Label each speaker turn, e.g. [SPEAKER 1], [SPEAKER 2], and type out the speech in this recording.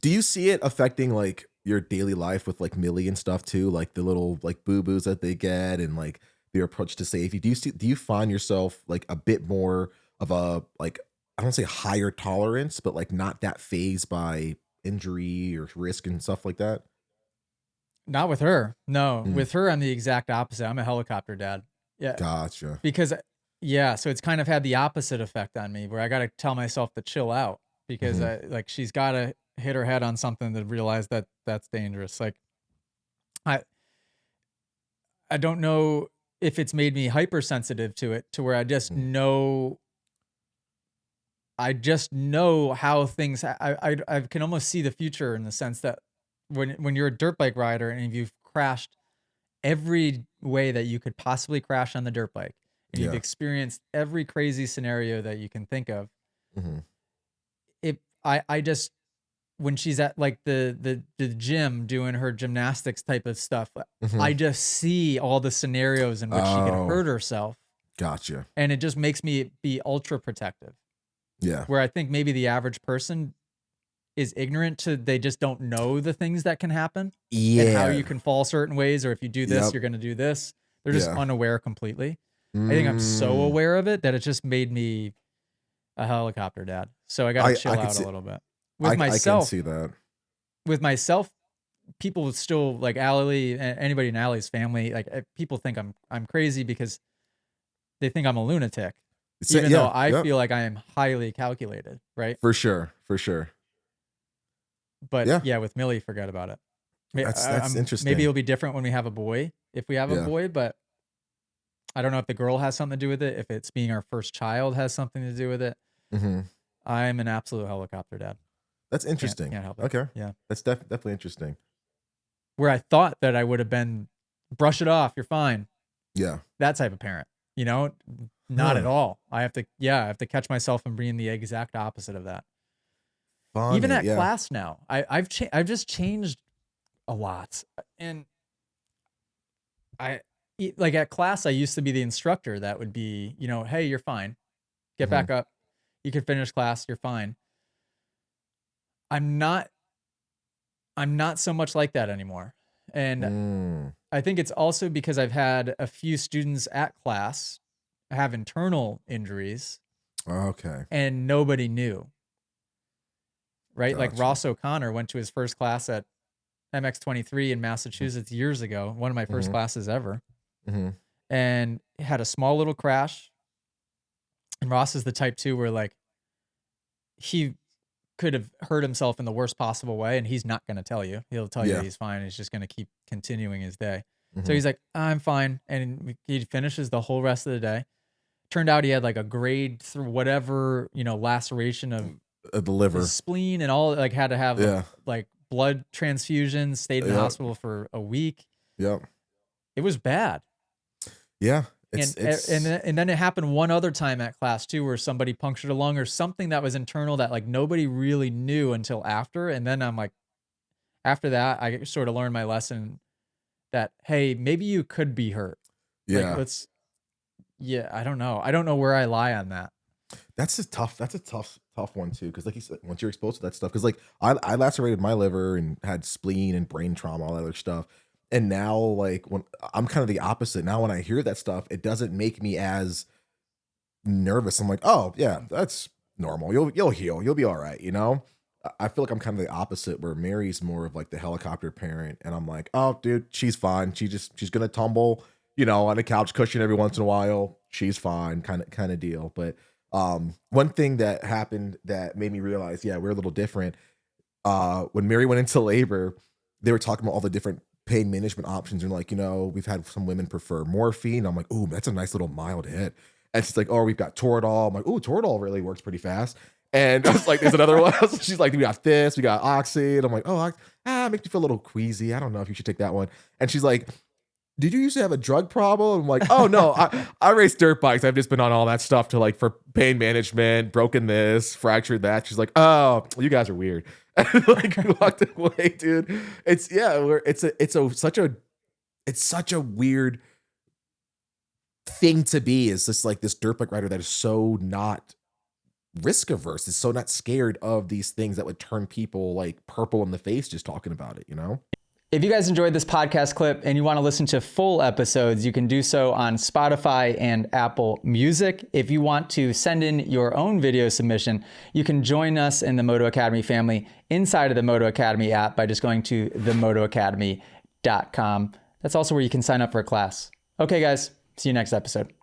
[SPEAKER 1] Do you see it affecting like your daily life with like Millie and stuff too? Like the little like boo-boos that they get and like their approach to safety. Do you find yourself like a bit more of a like I don't say higher tolerance, but like not that phased by injury or risk and stuff like that?
[SPEAKER 2] Not with her. No,
[SPEAKER 1] Mm,
[SPEAKER 2] with her, I'm the exact opposite. I'm a helicopter dad. Yeah,
[SPEAKER 1] gotcha.
[SPEAKER 2] because yeah, so it's kind of had the opposite effect on me where I got to tell myself to chill out because
[SPEAKER 1] Hmm.
[SPEAKER 2] I like she's got to hit her head on something to realize that that's dangerous. Like I I don't know if it's made me hypersensitive to it to where I just know how things I can almost see the future in the sense that when you're a dirt bike rider and you've crashed every way that you could possibly crash on the dirt bike and you've
[SPEAKER 1] Yeah.
[SPEAKER 2] experienced every crazy scenario that you can think of,
[SPEAKER 1] Hmm.
[SPEAKER 2] if I just when she's at like the gym doing her gymnastics type of stuff,
[SPEAKER 1] Hmm.
[SPEAKER 2] I just see all the scenarios in which she could
[SPEAKER 1] Oh,
[SPEAKER 2] hurt herself,
[SPEAKER 1] gotcha.
[SPEAKER 2] and it just makes me be ultra protective.
[SPEAKER 1] Yeah.
[SPEAKER 2] Where I think maybe the average person is ignorant to they just don't know the things that can happen and how
[SPEAKER 1] Yeah.
[SPEAKER 2] you can fall certain ways, or if you do this,
[SPEAKER 1] Yep.
[SPEAKER 2] you're gonna do this. They're just
[SPEAKER 1] Yeah.
[SPEAKER 2] unaware completely. I think I'm so
[SPEAKER 1] Mm.
[SPEAKER 2] aware of it that it just made me a helicopter dad. So I gotta
[SPEAKER 1] I
[SPEAKER 2] chill
[SPEAKER 1] could
[SPEAKER 2] out a
[SPEAKER 1] see
[SPEAKER 2] little bit. With
[SPEAKER 1] I can
[SPEAKER 2] myself
[SPEAKER 1] see that.
[SPEAKER 2] with myself, people would still like Allie, anybody in Allie's family, like people think I'm crazy because they think I'm a lunatic, even though
[SPEAKER 1] Yeah.
[SPEAKER 2] I
[SPEAKER 1] Yep.
[SPEAKER 2] feel like I am highly calculated, right?
[SPEAKER 1] For sure. For sure.
[SPEAKER 2] But
[SPEAKER 1] Yeah.
[SPEAKER 2] yeah, with Millie, forget about it.
[SPEAKER 1] That's
[SPEAKER 2] Maybe
[SPEAKER 1] interesting.
[SPEAKER 2] it'll be different when we have a boy, if we have a
[SPEAKER 1] Yeah.
[SPEAKER 2] boy, but I don't know if the girl has something to do with it, if it's being our first child has something to do with it.
[SPEAKER 1] Mhm.
[SPEAKER 2] I'm an absolute helicopter dad.
[SPEAKER 1] That's
[SPEAKER 2] Can't
[SPEAKER 1] interesting.
[SPEAKER 2] can't help it.
[SPEAKER 1] Okay.
[SPEAKER 2] Yeah.
[SPEAKER 1] That's definitely interesting.
[SPEAKER 2] Where I thought that I would have been brush it off, you're fine.
[SPEAKER 1] Yeah.
[SPEAKER 2] That type of parent, you know? Not at
[SPEAKER 1] Huh.
[SPEAKER 2] all. I have to catch myself from being the exact opposite of that. Even
[SPEAKER 1] Funny.
[SPEAKER 2] at
[SPEAKER 1] Yeah.
[SPEAKER 2] class now, I've just changed a lot. And I like at class, I used to be the instructor that would be, hey, you're fine. Get
[SPEAKER 1] Mhm.
[SPEAKER 2] back up. You can finish class. You're fine. I'm not, I'm not so much like that anymore. And
[SPEAKER 1] Mm.
[SPEAKER 2] I think it's also because I've had a few students at class have internal injuries
[SPEAKER 1] Okay.
[SPEAKER 2] and nobody knew, right? Like
[SPEAKER 1] Gotcha.
[SPEAKER 2] Ross O'Connor went to his first class at MX23 in
[SPEAKER 1] Mhm.
[SPEAKER 2] Massachusetts years ago, one of my first
[SPEAKER 1] Mhm.
[SPEAKER 2] classes ever,
[SPEAKER 1] Mhm.
[SPEAKER 2] and had a small little crash. And Ross is the type too where like he could have hurt himself in the worst possible way, and he's not going to tell you. He'll tell you
[SPEAKER 1] Yeah.
[SPEAKER 2] he's fine. He's just going to keep continuing his day. So
[SPEAKER 1] Mhm.
[SPEAKER 2] he's like, I'm fine. And he finishes the whole rest of the day. Turned out he had like a grade through whatever, laceration of
[SPEAKER 1] The
[SPEAKER 2] his
[SPEAKER 1] liver.
[SPEAKER 2] spleen and all, like had to have a
[SPEAKER 1] Yeah.
[SPEAKER 2] like blood transfusion, stayed in the
[SPEAKER 1] Yep.
[SPEAKER 2] hospital for a week.
[SPEAKER 1] Yep.
[SPEAKER 2] It was bad.
[SPEAKER 1] Yeah.
[SPEAKER 2] And then it happened one other time at class too, where somebody punctured a lung or something that was internal that like nobody really knew until after. And then I'm like, after that, I sort of learned my lesson that, hey, maybe you could be hurt. Like,
[SPEAKER 1] Yeah.
[SPEAKER 2] yeah, I don't know. I don't know where I lie on that.
[SPEAKER 1] That's a tough one too. Cause like you said, once you're exposed to that stuff, cause like I lacerated my liver and had spleen and brain trauma, all that other stuff. And now like when I'm kind of the opposite. Now when I hear that stuff, it doesn't make me as nervous. I'm like, oh yeah, that's normal. You'll heal. You'll be all right. You know. I feel like I'm kind of the opposite, where Mary's more of like the helicopter parent, and I'm like, oh dude, she's fine. She's gonna tumble, on a couch cushion every once in a while. She's fine, kind of deal. But one thing that happened that made me realize, yeah, we're a little different. When Mary went into labor, they were talking about all the different pain management options, and like, we've had some women prefer morphine. I'm like, ooh, that's a nice little mild hit. And she's like, oh, we've got Toradol. I'm like, ooh, Toradol really works pretty fast. And I was like, there's another one. She's like, we got this, we got Oxy. And I'm like, oh, it makes me feel a little queasy. I don't know if you should take that one. And she's like, did you used to have a drug problem? I'm like, oh no, I race dirt bikes. I've just been on all that stuff to like for pain management, broken this, fractured that. She's like, oh, you guys are weird. And like we walked away, dude. It's yeah, it's such a weird thing to be. Is just like this dirt bike rider that is so not risk averse, is so not scared of these things that would turn people like purple in the face just talking about it, you know?
[SPEAKER 2] If you guys enjoyed this podcast clip and you want to listen to full episodes, you can do so on Spotify and Apple Music. If you want to send in your own video submission, you can join us in the Moto Academy family inside of the Moto Academy app by just going to themotoacademy.com. That's also where you can sign up for a class. Okay, guys, see you next episode.